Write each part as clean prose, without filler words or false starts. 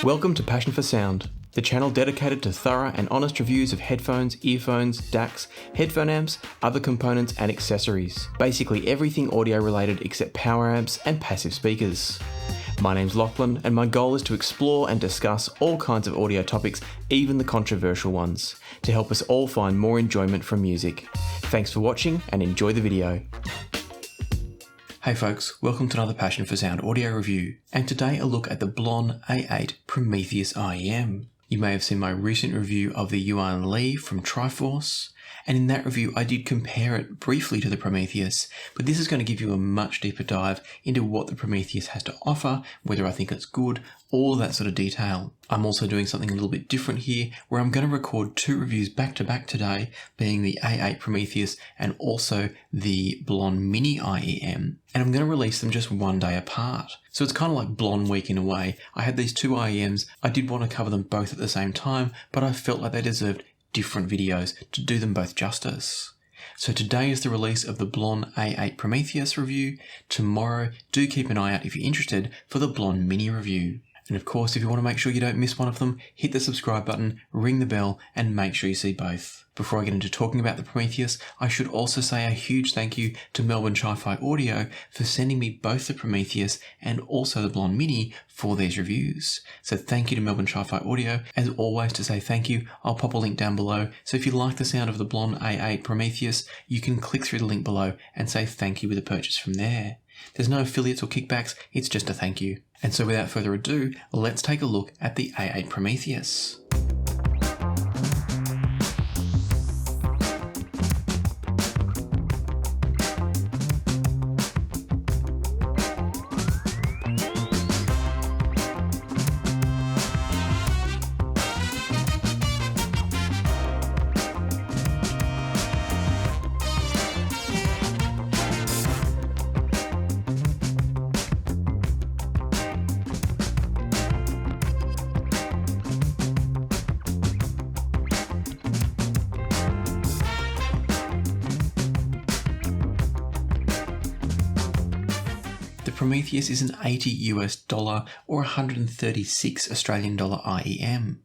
Welcome to Passion for Sound, the channel dedicated to thorough and honest reviews of headphones, earphones, DACs, headphone amps, other components and accessories. Basically everything audio related except power amps and passive speakers. My name's Lachlan and my goal is to explore and discuss all kinds of audio topics, even the controversial ones, to help us all find more enjoyment from music. Thanks for watching and enjoy the video. Hey folks, welcome to another Passion for Sound audio review, and today a look at the BLON A8 Prometheus IEM. You may have seen my recent review of the Yuan Li from Triforce, and in that review I did compare it briefly to the Prometheus, but this is going to give you a much deeper dive into what the Prometheus has to offer, whether I think it's good, all of that sort of detail. I'm also doing something a little bit different here, where I'm going to record two reviews back to back today, being the A8 Prometheus and also the BLON Mini IEM, and I'm going to release them just one day apart. So it's kind of like BLON week in a way. I had these two IEMs, I did want to cover them both at the same time, but I felt like they deserved different videos to do them both justice. So today is the release of the BLON A8 Prometheus review. Tomorrow, do keep an eye out if you're interested for the BLON Mini review. And of course, if you want to make sure you don't miss one of them, hit the subscribe button, ring the bell, and make sure you see both. Before I get into talking about the Prometheus, I should also say a huge thank you to Melbourne Hi-Fi Audio for sending me both the Prometheus and also the BLON Mini for these reviews. So thank you to Melbourne Hi-Fi Audio. As always, to say thank you, I'll pop a link down below. So if you like the sound of the BLON A8 Prometheus, you can click through the link below and say thank you with a purchase from there. There's no affiliates or kickbacks, it's just a thank you. And so without further ado, let's take a look at the A8 Prometheus. The Prometheus is an $80 or 136 Australian dollar IEM.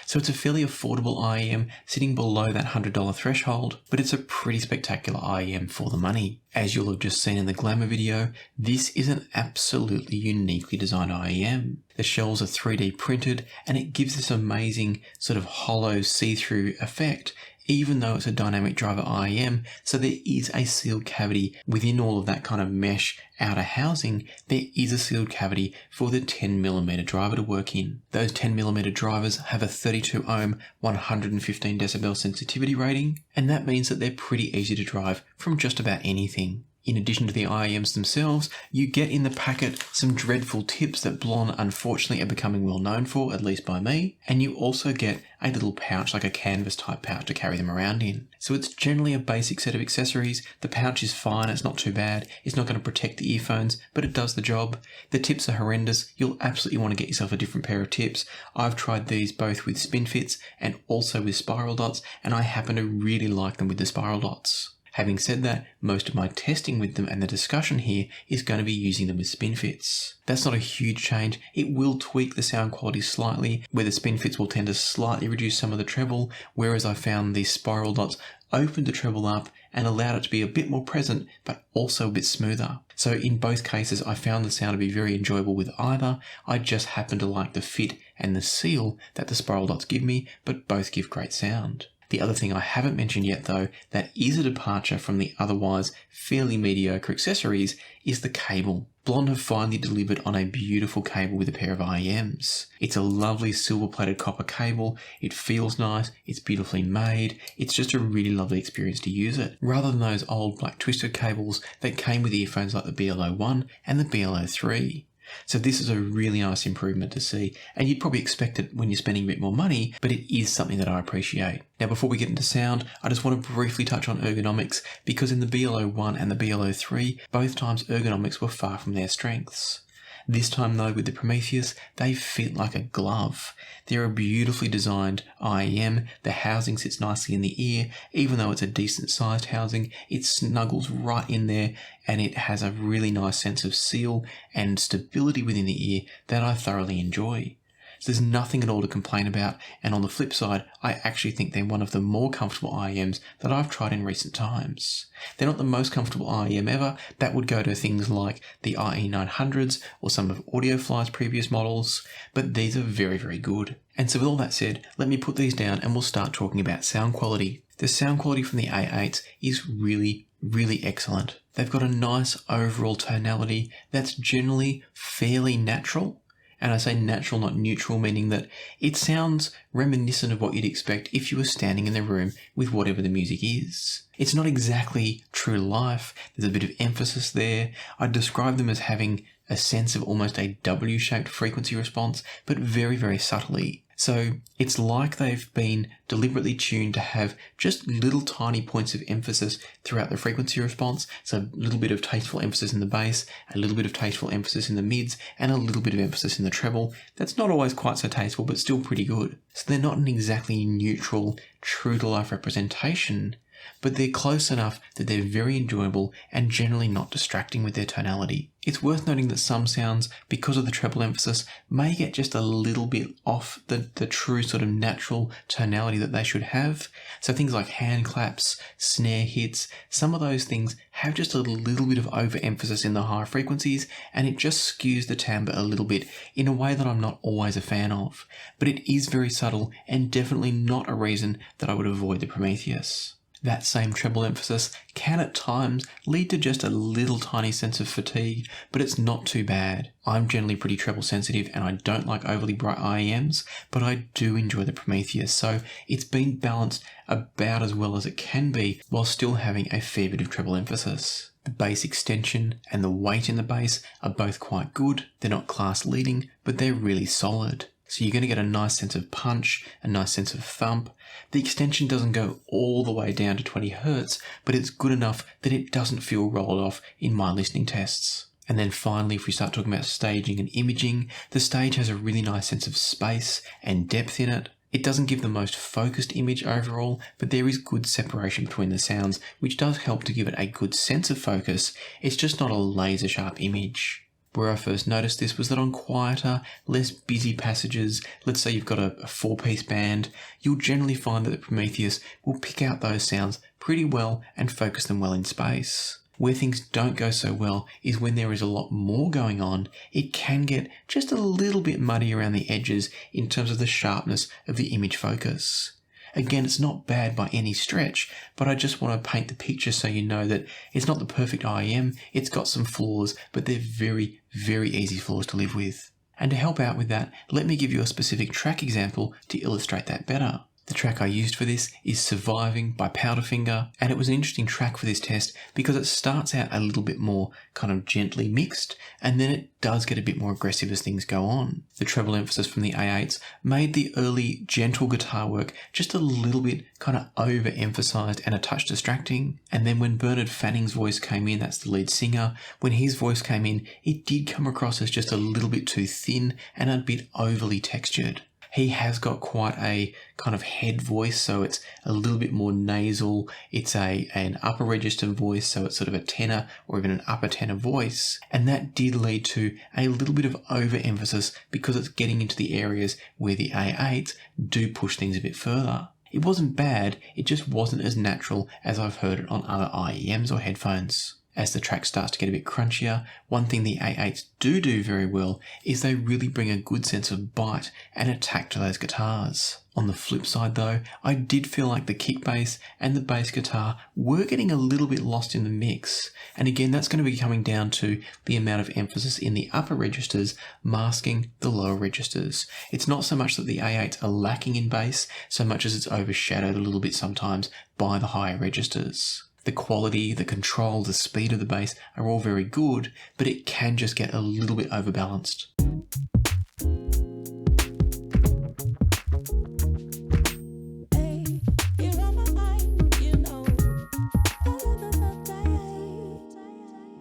So it's a fairly affordable IEM sitting below that $100 threshold, but it's a pretty spectacular IEM for the money. As you'll have just seen in the glamour video, this is an absolutely uniquely designed IEM. The shells are 3D printed and it gives this amazing sort of hollow see-through effect, even though it's a dynamic driver IEM, so there is a sealed cavity within all of that kind of mesh outer housing. There is a sealed cavity for the 10mm driver to work in. Those 10mm drivers have a 32 ohm, 115 decibel sensitivity rating, and that means that they're pretty easy to drive from just about anything. In addition to the IEMs themselves, you get in the packet some dreadful tips that BLON unfortunately are becoming well known for, at least by me, and you also get a little pouch, like a canvas type pouch, to carry them around in. So it's generally a basic set of accessories. The pouch is fine, it's not too bad, it's not going to protect the earphones, but it does the job. The tips are horrendous, you'll absolutely want to get yourself a different pair of tips. I've tried these both with spin fits and also with spiral dots, and I happen to really like them with the spiral dots. Having said that, most of my testing with them and the discussion here is going to be using them with spin fits. That's not a huge change. It will tweak the sound quality slightly, where the spin fits will tend to slightly reduce some of the treble, whereas I found these spiral dots opened the treble up and allowed it to be a bit more present, but also a bit smoother. So in both cases, I found the sound to be very enjoyable with either. I just happen to like the fit and the seal that the spiral dots give me, but both give great sound. The other thing I haven't mentioned yet though, that is a departure from the otherwise fairly mediocre accessories, is the cable. BLON have finally delivered on a beautiful cable with a pair of IEMs. It's a lovely silver-plated copper cable, it feels nice, it's beautifully made, it's just a really lovely experience to use it, rather than those old black twisted cables that came with earphones like the BLO1 and the BLO3. So this is a really nice improvement to see, and you'd probably expect it when you're spending a bit more money, but it is something that I appreciate. Now before we get into sound, I just want to briefly touch on ergonomics, because in the BLO1 and the BLO3, both times ergonomics were far from their strengths. This time though, with the Prometheus, they fit like a glove. They're a beautifully designed IEM. The housing sits nicely in the ear. Even though it's a decent sized housing, it snuggles right in there, and it has a really nice sense of seal and stability within the ear that I thoroughly enjoy. So there's nothing at all to complain about, and on the flip side, I actually think they're one of the more comfortable IEMs that I've tried in recent times. They're not the most comfortable IEM ever. That would go to things like the IE900s or some of AudioFly's previous models, but these are very, very good. And so with all that said, let me put these down and we'll start talking about sound quality. The sound quality from the A8s is really, really excellent. They've got a nice overall tonality that's generally fairly natural. And I say natural, not neutral, meaning that it sounds reminiscent of what you'd expect if you were standing in the room with whatever the music is. It's not exactly true life. There's a bit of emphasis there. I'd describe them as having a sense of almost a W-shaped frequency response, but very, very subtly. So it's like they've been deliberately tuned to have just little tiny points of emphasis throughout the frequency response. So a little bit of tasteful emphasis in the bass, a little bit of tasteful emphasis in the mids, and a little bit of emphasis in the treble. That's not always quite so tasteful, but still pretty good. So they're not an exactly neutral, true-to-life representation, but they're close enough that they're very enjoyable and generally not distracting with their tonality. It's worth noting that some sounds, because of the treble emphasis, may get just a little bit off the true sort of natural tonality that they should have. So things like hand claps, snare hits, some of those things have just a little bit of overemphasis in the higher frequencies, and it just skews the timbre a little bit in a way that I'm not always a fan of. But it is very subtle and definitely not a reason that I would avoid the Prometheus. That same treble emphasis can at times lead to just a little tiny sense of fatigue, but it's not too bad. I'm generally pretty treble sensitive and I don't like overly bright IEMs, but I do enjoy the Prometheus, so it's been balanced about as well as it can be while still having a fair bit of treble emphasis. The bass extension and the weight in the bass are both quite good. They're not class leading, but they're really solid. So you're going to get a nice sense of punch, a nice sense of thump. The extension doesn't go all the way down to 20 Hz, but it's good enough that it doesn't feel rolled off in my listening tests. And then finally, if we start talking about staging and imaging, the stage has a really nice sense of space and depth in it. It doesn't give the most focused image overall, but there is good separation between the sounds, which does help to give it a good sense of focus. It's just not a laser sharp image. Where I first noticed this was that on quieter, less busy passages, let's say you've got a four-piece band, you'll generally find that the Prometheus will pick out those sounds pretty well and focus them well in space. Where things don't go so well is when there is a lot more going on. It can get just a little bit muddy around the edges in terms of the sharpness of the image focus. Again, it's not bad by any stretch, but I just want to paint the picture so you know that it's not the perfect IEM, it's got some flaws, but they're very, very easy flaws to live with. And to help out with that, let me give you a specific track example to illustrate that better. The track I used for this is Surviving by Powderfinger, and it was an interesting track for this test because it starts out a little bit more kind of gently mixed, and then it does get a bit more aggressive as things go on. The treble emphasis from the A8s made the early gentle guitar work just a little bit kind of overemphasized and a touch distracting. And then when Bernard Fanning's voice came in, that's the lead singer, when his voice came in, it did come across as just a little bit too thin and a bit overly textured. He has got quite a kind of head voice, so it's a little bit more nasal. It's an upper register voice, so it's sort of a tenor or even an upper tenor voice. And that did lead to a little bit of overemphasis because it's getting into the areas where the A8s do push things a bit further. It wasn't bad, it just wasn't as natural as I've heard it on other IEMs or headphones. As the track starts to get a bit crunchier, one thing the A8s do very well is they really bring a good sense of bite and attack to those guitars. On the flip side though, I did feel like the kick bass and the bass guitar were getting a little bit lost in the mix. And again, that's going to be coming down to the amount of emphasis in the upper registers masking the lower registers. It's not so much that the A8s are lacking in bass, so much as it's overshadowed a little bit sometimes by the higher registers. The quality, the control, the speed of the bass are all very good, but it can just get a little bit overbalanced.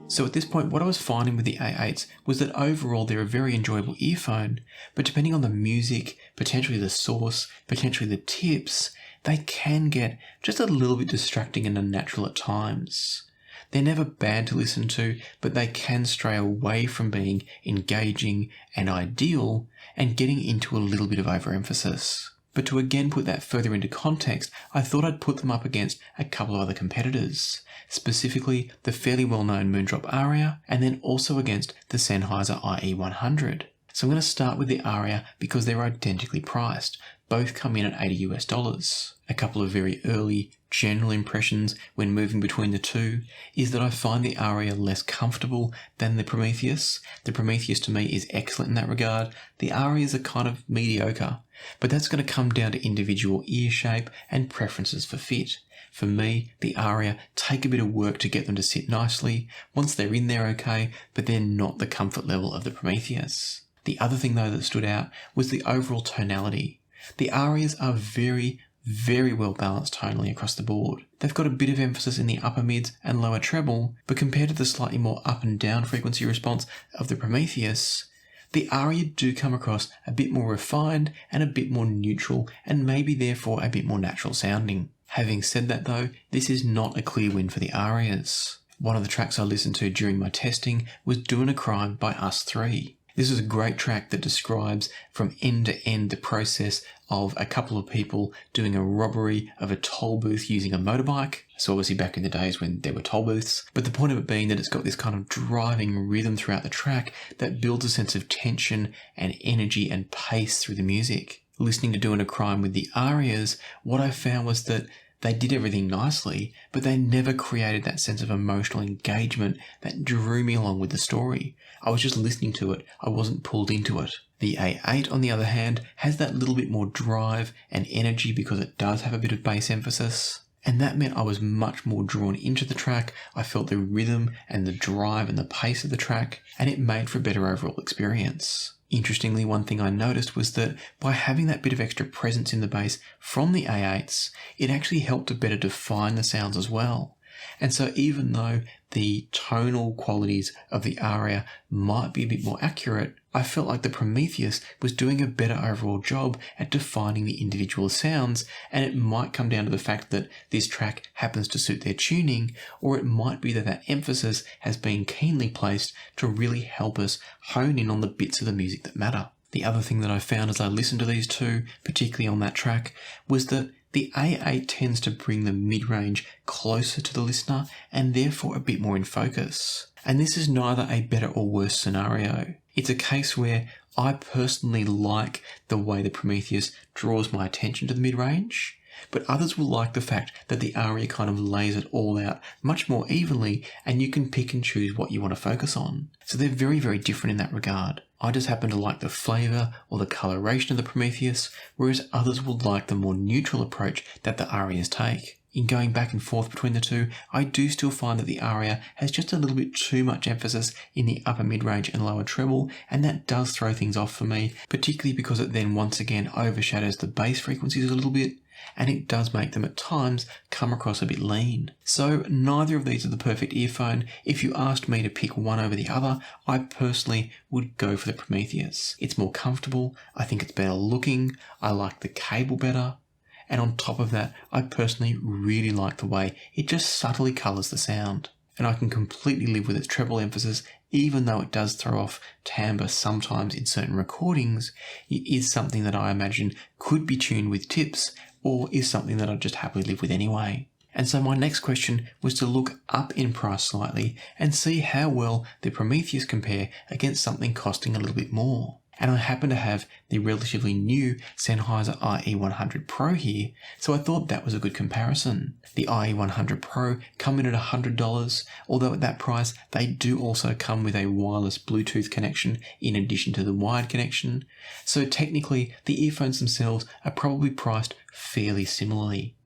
So at this point, what I was finding with the A8s was that overall they're a very enjoyable earphone, but depending on the music, potentially the source, potentially the tips, they can get just a little bit distracting and unnatural at times. They're never bad to listen to, but they can stray away from being engaging and ideal and getting into a little bit of overemphasis. But to again put that further into context, I thought I'd put them up against a couple of other competitors, specifically the fairly well-known Moondrop Aria, and then also against the Sennheiser IE100. So I'm going to start with the Aria because they're identically priced. Both come in at $80. A couple of very early general impressions when moving between the two is that I find the Aria less comfortable than the Prometheus. The Prometheus to me is excellent in that regard. The Arias are kind of mediocre, but that's going to come down to individual ear shape and preferences for fit. For me, the Aria take a bit of work to get them to sit nicely. Once they're in, they're okay, but they're not the comfort level of the Prometheus. The other thing though that stood out was the overall tonality. The Arias are very well balanced tonally across the board. They've got a bit of emphasis in the upper mids and lower treble, but compared to the slightly more up and down frequency response of the Prometheus, the Aria do come across a bit more refined and a bit more neutral and maybe therefore a bit more natural sounding. Having said that though, this is not a clear win for the Arias. One of the tracks I listened to during my testing was Doing a Crime by Us 3. This is a great track that describes from end to end the process of a couple of people doing a robbery of a toll booth using a motorbike. So obviously back in the days when there were toll booths. But the point of it being that it's got this kind of driving rhythm throughout the track that builds a sense of tension and energy and pace through the music. Listening to Doing a Crime with the Arias, what I found was that they did everything nicely, but they never created that sense of emotional engagement that drew me along with the story. I was just listening to it, I wasn't pulled into it. The A8, on the other hand, has that little bit more drive and energy because it does have a bit of bass emphasis. And that meant I was much more drawn into the track. I felt the rhythm and the drive and the pace of the track, and it made for a better overall experience. Interestingly, one thing I noticed was that by having that bit of extra presence in the bass from the A8s, it actually helped to better define the sounds as well. And so even though the tonal qualities of the Aria might be a bit more accurate, I felt like the Prometheus was doing a better overall job at defining the individual sounds, and it might come down to the fact that this track happens to suit their tuning, or it might be that that emphasis has been keenly placed to really help us hone in on the bits of the music that matter. The other thing that I found as I listened to these two, particularly on that track, was that the A8 tends to bring the mid-range closer to the listener and therefore a bit more in focus. And this is neither a better or worse scenario. It's a case where I personally like the way the Prometheus draws my attention to the mid-range, but others will like the fact that the Aria kind of lays it all out much more evenly and you can pick and choose what you want to focus on. So they're very different in that regard. I just happen to like the flavour or the coloration of the Prometheus, whereas others will like the more neutral approach that the Arias take. In going back and forth between the two, I do still find that the Aria has just a little bit too much emphasis in the upper mid-range and lower treble, and that does throw things off for me, particularly because it then once again overshadows the bass frequencies a little bit, and it does make them at times come across a bit lean. So neither of these are the perfect earphone. If you asked me to pick one over the other, I personally would go for the Prometheus. It's more comfortable, I think it's better looking, I like the cable better, and on top of that, I personally really like the way it just subtly colours the sound. And I can completely live with its treble emphasis, even though it does throw off timbre sometimes in certain recordings. It is something that I imagine could be tuned with tips, or is something that I'd just happily live with anyway. And so my next question was to look up in price slightly and see how well the Prometheus compare against something costing a little bit more. And I happen to have the relatively new Sennheiser IE100 Pro here, so I thought that was a good comparison. The IE100 Pro come in at $100, although at that price they do also come with a wireless Bluetooth connection in addition to the wired connection, so technically the earphones themselves are probably priced fairly similarly.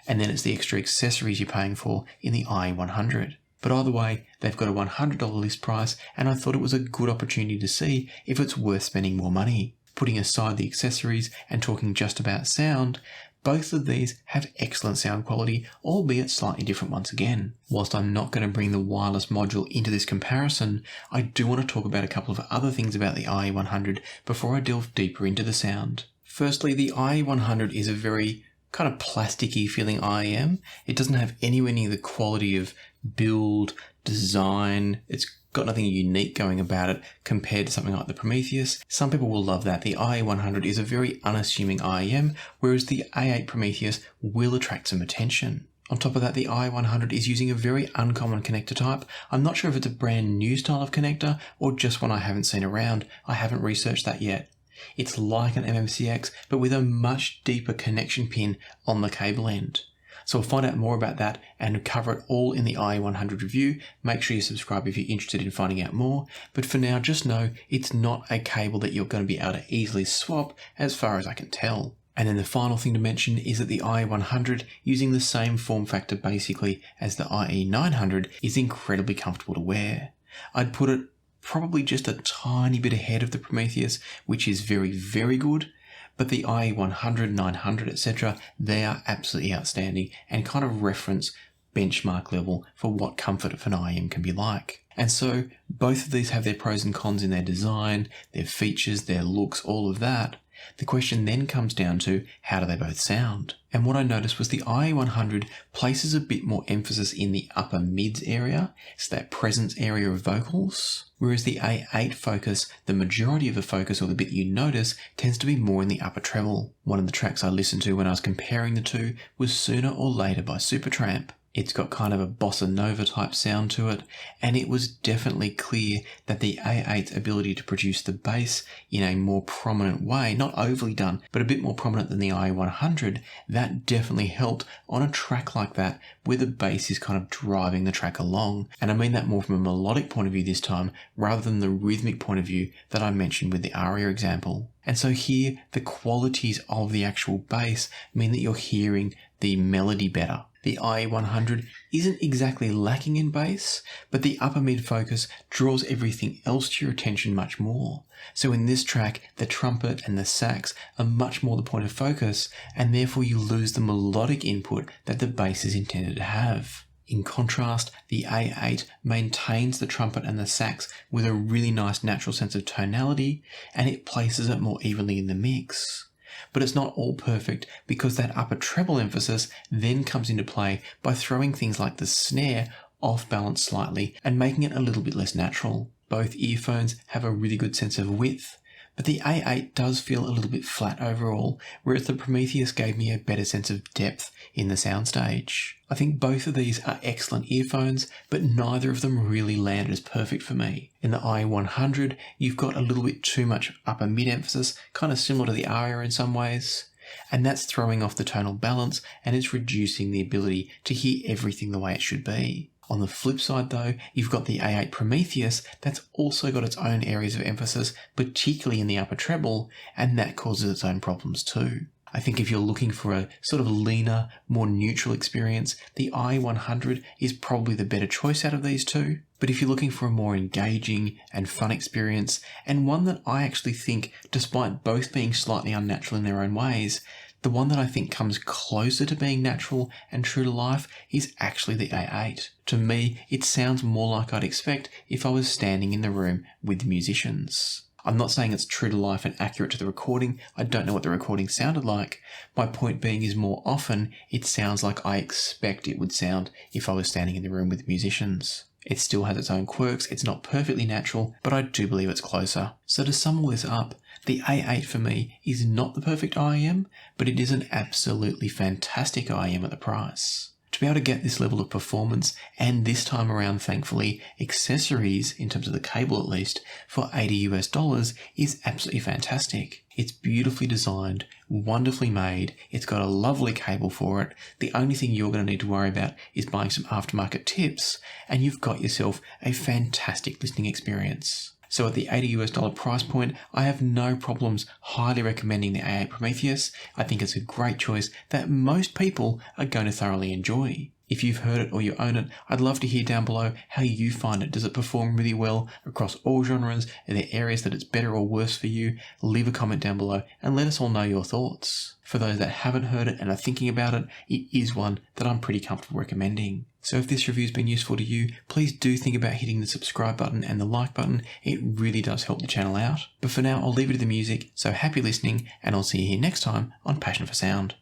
And then it's the extra accessories you're paying for in the IE100. But either way, they've got a $100 list price, and I thought it was a good opportunity to see if it's worth spending more money. Putting aside the accessories and talking just about sound, both of these have excellent sound quality, albeit slightly different once again. Whilst I'm not going to bring the wireless module into this comparison, I do want to talk about a couple of other things about the IE100 before I delve deeper into the sound. Firstly, the IE100 is a very kind of plasticky feeling IEM. It doesn't have anywhere near the quality of build, design. It's got nothing unique going about it compared to something like the Prometheus. Some people will love that. The IE100 is a very unassuming IEM, whereas the A8 Prometheus will attract some attention. On top of that, the IE100 is using a very uncommon connector type. I'm not sure if it's a brand new style of connector or just one I haven't seen around. I haven't researched that yet. It's like an MMCX, but with a much deeper connection pin on the cable end. So we'll find out more about that and cover it all in the IE100 review. Make sure you subscribe if you're interested in finding out more. But for now, just know it's not a cable that you're going to be able to easily swap as far as I can tell. And then the final thing to mention is that the IE100, using the same form factor basically as the IE900, is incredibly comfortable to wear. I'd put it probably just a tiny bit ahead of the Prometheus, which is very, very good. But the IE100, 900, etc., they are absolutely outstanding and kind of reference benchmark level for what comfort of an IEM can be like. And so both of these have their pros and cons in their design, their features, their looks, all of that. The question then comes down to how do they both sound? And what I noticed was the IE100 places a bit more emphasis in the upper mids area, it's that presence area of vocals, whereas the A8 focus, the majority of the focus or the bit you notice tends to be more in the upper treble. One of the tracks I listened to when I was comparing the two was Sooner or Later by Supertramp. It's got kind of a bossa nova type sound to it, and it was definitely clear that the A8's ability to produce the bass in a more prominent way, not overly done, but a bit more prominent than the IE100, that definitely helped on a track like that where the bass is kind of driving the track along. And I mean that more from a melodic point of view this time, rather than the rhythmic point of view that I mentioned with the Aria example. And so here, the qualities of the actual bass mean that you're hearing the melody better. The IE100 isn't exactly lacking in bass, but the upper mid focus draws everything else to your attention much more. So in this track, the trumpet and the sax are much more the point of focus, and therefore you lose the melodic input that the bass is intended to have. In contrast, the A8 maintains the trumpet and the sax with a really nice natural sense of tonality, and it places it more evenly in the mix. But it's not all perfect because that upper treble emphasis then comes into play by throwing things like the snare off balance slightly and making it a little bit less natural. Both earphones have a really good sense of width, but the A8 does feel a little bit flat overall, whereas the Prometheus gave me a better sense of depth in the soundstage. I think both of these are excellent earphones, but neither of them really landed as perfect for me. In the IE100, you've got a little bit too much upper mid emphasis, kind of similar to the Aria in some ways, and that's throwing off the tonal balance and it's reducing the ability to hear everything the way it should be. On the flip side though, you've got the A8 Prometheus that's also got its own areas of emphasis, particularly in the upper treble, and that causes its own problems too. I think if you're looking for a sort of leaner, more neutral experience, the IE100 is probably the better choice out of these two. But if you're looking for a more engaging and fun experience, and one that I actually think, despite both being slightly unnatural in their own ways, the one that I think comes closer to being natural and true to life is actually the A8. To me, it sounds more like I'd expect if I was standing in the room with musicians. I'm not saying it's true to life and accurate to the recording. I don't know what the recording sounded like. My point being is more often it sounds like I expect it would sound if I was standing in the room with musicians. It still has its own quirks, it's not perfectly natural, but I do believe it's closer. So to sum all this up, the A8 for me is not the perfect IEM, but it is an absolutely fantastic IEM at the price. To be able to get this level of performance, and this time around thankfully accessories, in terms of the cable at least, for $80 is absolutely fantastic. It's beautifully designed, wonderfully made, it's got a lovely cable for it. The only thing you're going to need to worry about is buying some aftermarket tips, and you've got yourself a fantastic listening experience. So at the $80 price point, I have no problems highly recommending the A8 Prometheus. I think it's a great choice that most people are going to thoroughly enjoy. If you've heard it or you own it, I'd love to hear down below how you find it. Does it perform really well across all genres? Are there areas that it's better or worse for you? Leave a comment down below and let us all know your thoughts. For those that haven't heard it and are thinking about it, it is one that I'm pretty comfortable recommending. So if this review's been useful to you, please do think about hitting the subscribe button and the like button. It really does help the channel out. But for now, I'll leave it to the music, so happy listening, and I'll see you here next time on Passion for Sound.